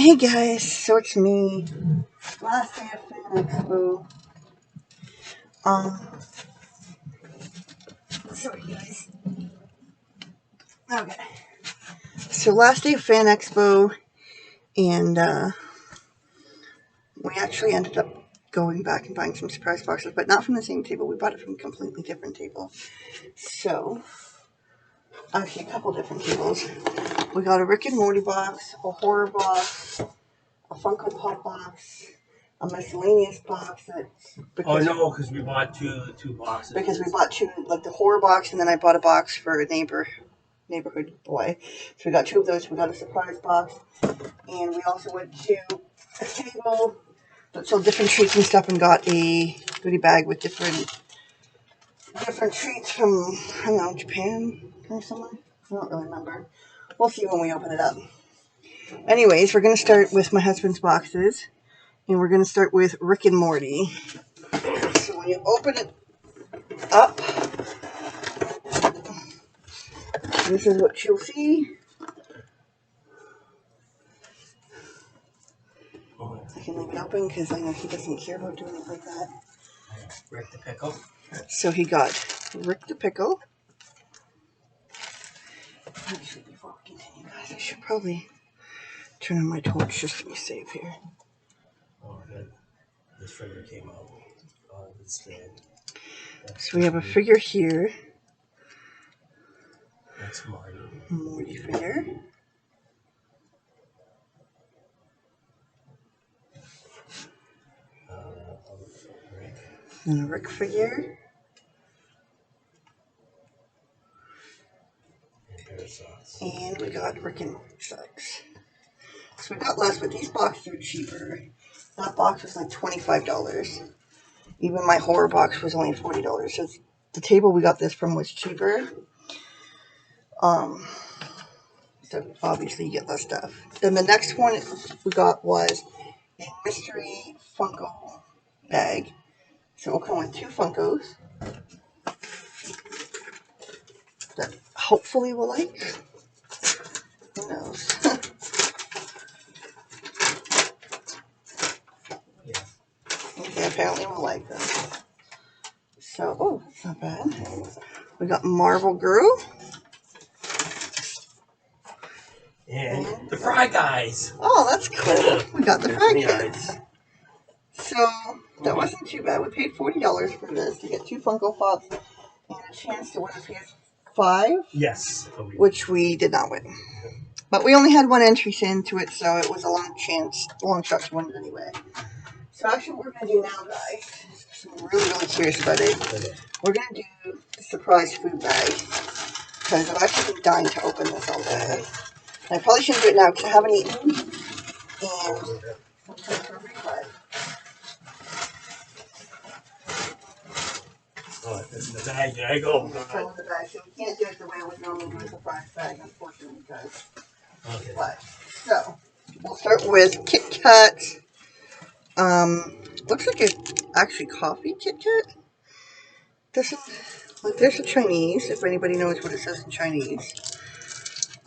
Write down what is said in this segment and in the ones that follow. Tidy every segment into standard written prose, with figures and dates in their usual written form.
Hey guys, so it's me. Last day of Fan Expo. Sorry guys. Okay. So last day of Fan Expo, and we actually ended up going back and buying some surprise boxes, but not from the same table. We bought it from a completely different table. So, actually a couple different tables. We got a Rick and Morty box, a horror box, a Funko Pop box, a miscellaneous box. Because we bought two boxes. Because we bought two, like the horror box, and then I bought a box for a neighborhood boy. So we got two of those. We got a surprise box, and we also went to a table that sold different treats and stuff, and got a goodie bag with different treats from, I don't know, Japan or somewhere. I don't really remember. We'll see when we open it up. Anyways, we're going to start with my husband's boxes, and we're going to start with Rick and Morty. So when you open it up, this is what you'll see. I can leave it open because I know he doesn't care about doing it like that. Rick the Pickle. So he got Rick the Pickle. Actually, before we continue, guys, I should probably turn on my torch just to be safe here. Oh, good. This figure came out on the stand. So we have a figure here. That's Marty. Morty figure. Rick. And a Rick figure. And we got Rick and Morty socks. So we got less, but these boxes are cheaper. That box was like $25. Even my horror box was only $40. So the table we got this from was cheaper. So obviously you get less stuff. Then the next one we got was a mystery Funko bag. So it'll come with two Funkos that hopefully we'll like. Who knows? Yeah, apparently we'll like them. So, oh, that's not bad. We got Marvel Girl. And the Fry Guys. Oh, that's cool. We got the Fry Guys. So, that wasn't too bad. We paid $40 for this to get two Funko Pops and a chance to win a PS5. Yes. Which we did not win. But we only had one entry into it, so it was a long shot to win it anyway. So actually what we're going to do now, guys, I'm really curious about it. We're going to do the surprise food bag. Because I've actually been dying to open this all day. And I probably shouldn't do it now because I haven't eaten. And I'm trying for a refund. Oh, the bag, there I go. The bag, so we can't do it the way we normally do a surprise bag, unfortunately, guys. Okay. But, so, we'll start with Kit Kat. Looks like it's actually coffee Kit Kat. Doesn't, like, there's a Chinese, if anybody knows what it says in Chinese.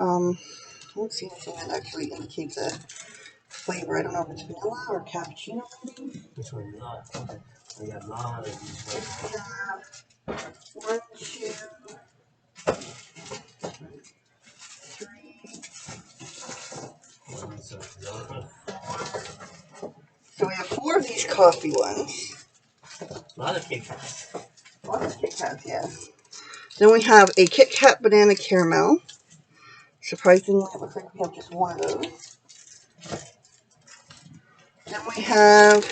I don't see anything that actually indicates a flavor. I don't know if it's vanilla or cappuccino, maybe. Which one is that? Okay. We got a lot of these. We have 1, 2, 3, 4. So we have 4 of these coffee ones. A lot of Kit Kats. A lot of Kit Kats, yes. Then we have a Kit Kat banana caramel. Surprisingly, it looks like we have just one of those. Then we have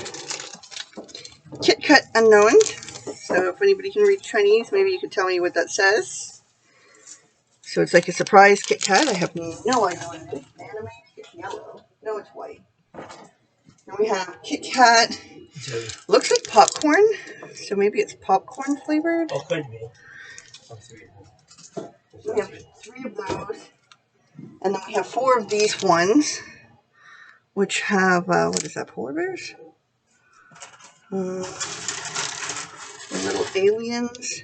Kit Kat Unknown. So if anybody can read Chinese, maybe you can tell me what that says. So it's like a surprise Kit Kat. I have no idea what it is. Anime, it's yellow. No, it's white. Then we have Kit Kat. Looks like popcorn. So maybe it's popcorn flavored. Oh, could be. We have 3 of those. And then we have 4 of these ones, which have, what is that, polar bears? The little aliens.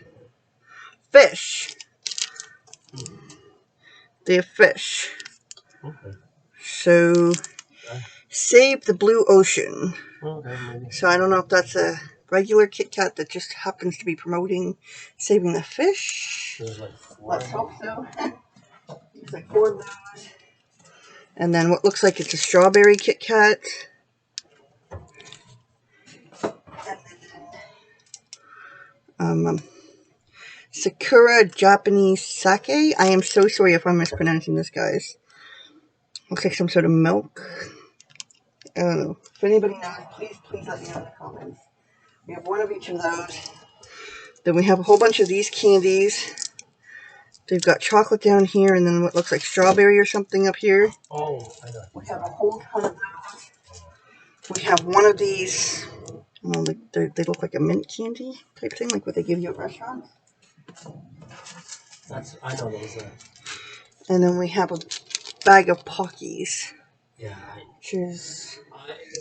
Fish. They have fish. Okay. So, Save the Blue Ocean. Okay, maybe. So I don't know if that's a regular Kit Kat that just happens to be promoting saving the fish. There's like 4. Let's hope so. It's like 4 of those. And then what looks like it's a strawberry Kit Kat. And then Sakura Japanese Sake. I am so sorry if I'm mispronouncing this, guys. Looks like some sort of milk. I don't know. If anybody knows, please let me know in the comments. We have one of each of those. Then we have a whole bunch of these candies. They've got chocolate down here and then what looks like strawberry or something up here. Oh, I know. We have a whole ton of those. We have one of these. Well, they look like a mint candy type thing, like what they give you at restaurants. I know those. And then we have a bag of Pockies. Yeah.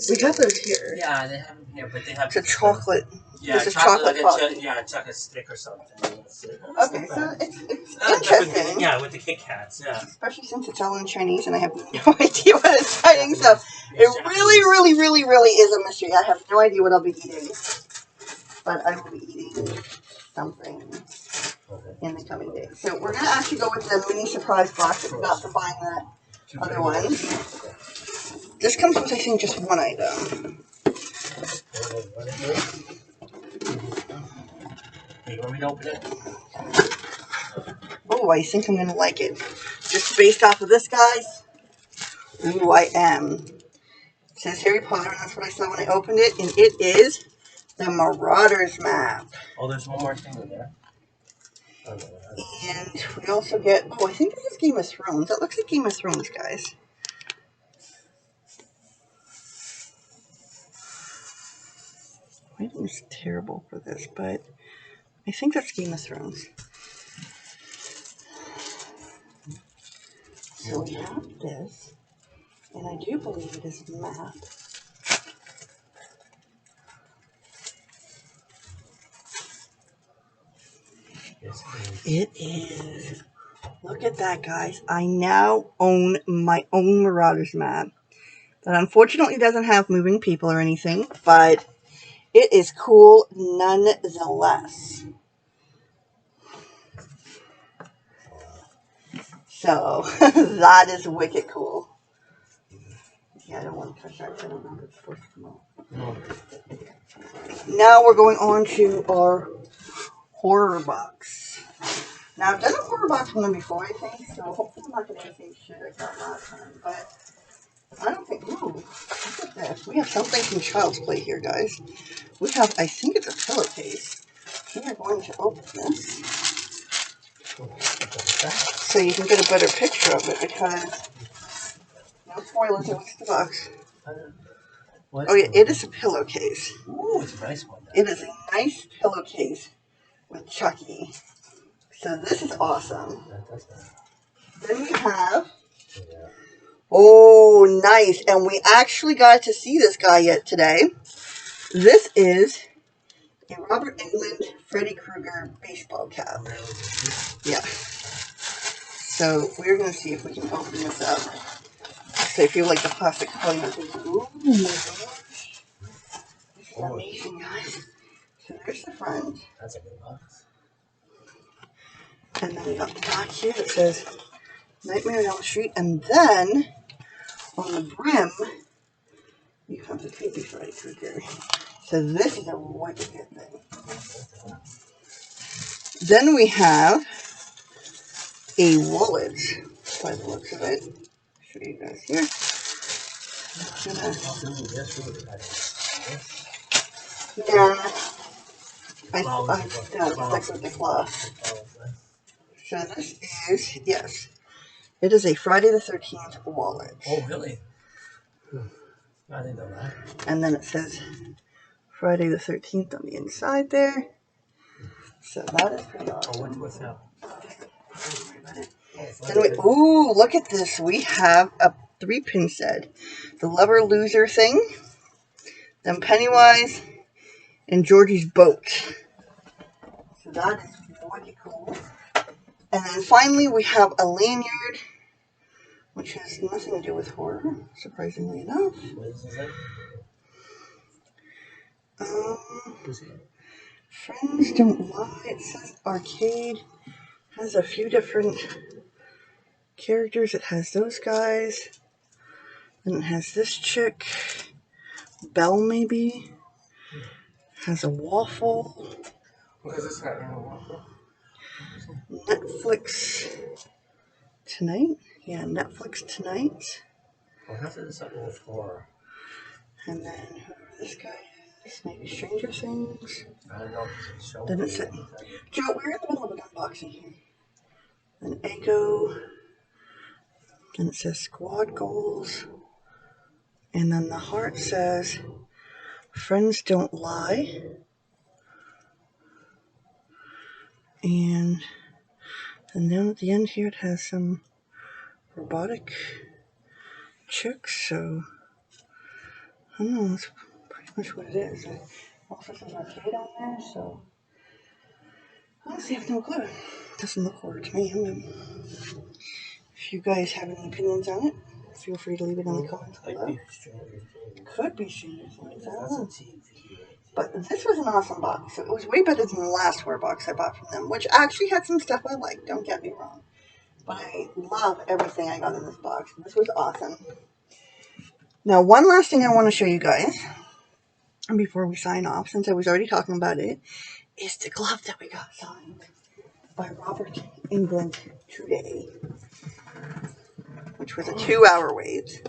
We have those here. Yeah, they have them here, but they have. It's a chocolate. Yeah, this is chocolate Pocky. chocolate stick or something. Okay, so it's interesting. Yeah, with the Kit Kats, yeah. Especially since it's all in Chinese and I have no idea what it's saying. So it really is a mystery. I have no idea what I'll be eating. But I will be eating something in the coming days. So we're going to actually go with the mini surprise box that we got for buying the other one. This comes with, I think, just one item. You want me to open it? Oh, I think I'm going to like it. Just based off of this, guys. Ooh, I am. It says Harry Potter, and that's what I saw when I opened it. And it is the Marauders map. Oh, there's one more thing in there. And we also get, oh, I think this is Game of Thrones. That looks like Game of Thrones, guys. Lighting is terrible for this, but I think that's Game of Thrones. So we have this, and I do believe it is a map. Yes, it is. Look at that, guys. I now own my own Marauders map. That unfortunately doesn't have moving people or anything, but it is cool nonetheless. So, that is wicked cool. Yeah, I don't want to touch that. I don't know if it's supposed to come out. No. Now we're going on to our horror box. Now, I've done a horror box one before, I think, so hopefully I'm not going to get the same shit I got last time, but I don't think, ooh, look at this. We have something from Child's Play here, guys. We have, I think it's a pillowcase. We are going to open this so you can get a better picture of it, because, no spoilers, what's the box? Oh yeah, it is a pillowcase. Ooh, it's a nice one. It is a nice pillowcase with Chucky. So this is awesome. Then we have, oh nice, and we actually got to see this guy yet today. This is a Robert Englund Freddy Krueger baseball cap. Yeah. So we're going to see if we can open this up. So I feel like the plastic probably not going to. Ooh my gosh. This is amazing, guys. So there's the front. That's a good box. And then we got the back here that says Nightmare on Elm Street. And then on the brim, you have the baby Freddy Krueger. So this is a wicked good thing. Then we have a wallet, by the looks of it. I'll show you guys here. I stick with the cloth. So this is, yes, it is a Friday the 13th wallet. Oh, really? I didn't know that. And then it says Friday the 13th on the inside there. So that is pretty awesome. Oh, what's that? Then ooh, look at this. We have a 3-pin set. The lover loser thing. Then Pennywise and Georgie's boat. So that is wicked cool. And then finally we have a lanyard which has nothing to do with horror, surprisingly enough. What is that? Who's it? Friends Don't Lie. It says arcade. Has a few different characters. It has those guys. Then it has this chick. Belle, maybe. Has a waffle. What is this guy in a waffle? Netflix Tonight. Yeah, Netflix Tonight. Well, how is this a horror? And then whoever this guy is, maybe Stranger Things. I don't know. It's so Then it said, Joe, we're in the middle of an unboxing here. An Echo. Then it says Squad Goals. And then the heart says, Friends Don't Lie. And then at the end here it has some robotic chicks, so I don't know, that's pretty much what it is. It also says arcade on there, so honestly I have no clue. It doesn't look horror to me. If you guys have any opinions on it, feel free to leave it in the comments below. Could be Stranger Things, I don't know. But this was an awesome box. It was way better than the last horror box I bought from them, which actually had some stuff I liked, don't get me wrong. But I love everything I got in this box. This was awesome. Now, one last thing I want to show you guys, and before we sign off, since I was already talking about it, is the glove that we got signed by Robert England today, which was a 2-hour wait.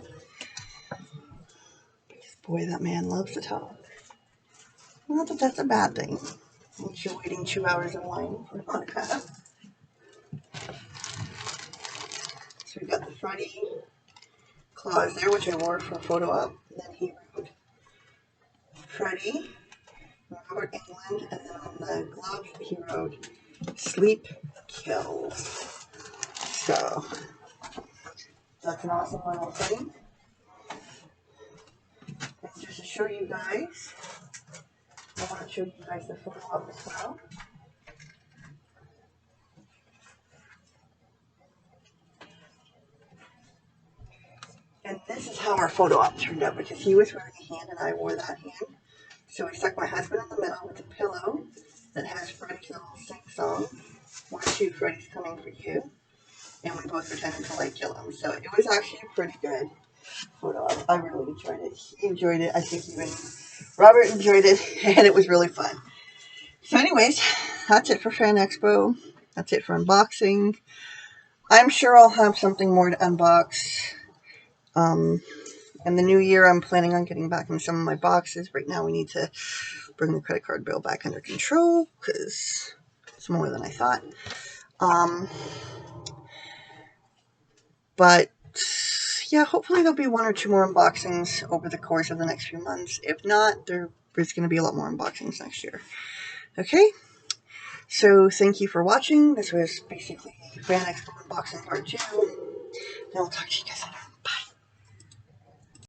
Because boy, that man loves to talk. Not that that's a bad thing, once you're waiting 2 hours in line for a podcast. So we got the Freddy claws there, which I wore for a photo op. And then he wrote Freddy, Robert England, and then on the glove he wrote Sleep Kills. So that's an awesome little thing. And just to show you guys, I want to show you guys the photo op as well. And this is how our photo op turned out, because he was wearing a hand and I wore that hand. So we stuck my husband in the middle with a pillow that has Freddy's little sing song. 1, 2, Freddy's coming for you. And we both pretended to like kill him. So it was actually a pretty good photo op. I really enjoyed it. He enjoyed it. I think even Robert enjoyed it. And it was really fun. So anyways, that's it for Fan Expo. That's it for unboxing. I'm sure I'll have something more to unbox. In the new year, I'm planning on getting back in some of my boxes. Right now, we need to bring the credit card bill back under control because it's more than I thought. But yeah, hopefully there'll be 1 or 2 more unboxings over the course of the next few months. If not, there's going to be a lot more unboxings next year. Okay? So thank you for watching. This was basically Fan Expo Unboxing Part 2. And I'll talk to you guys later.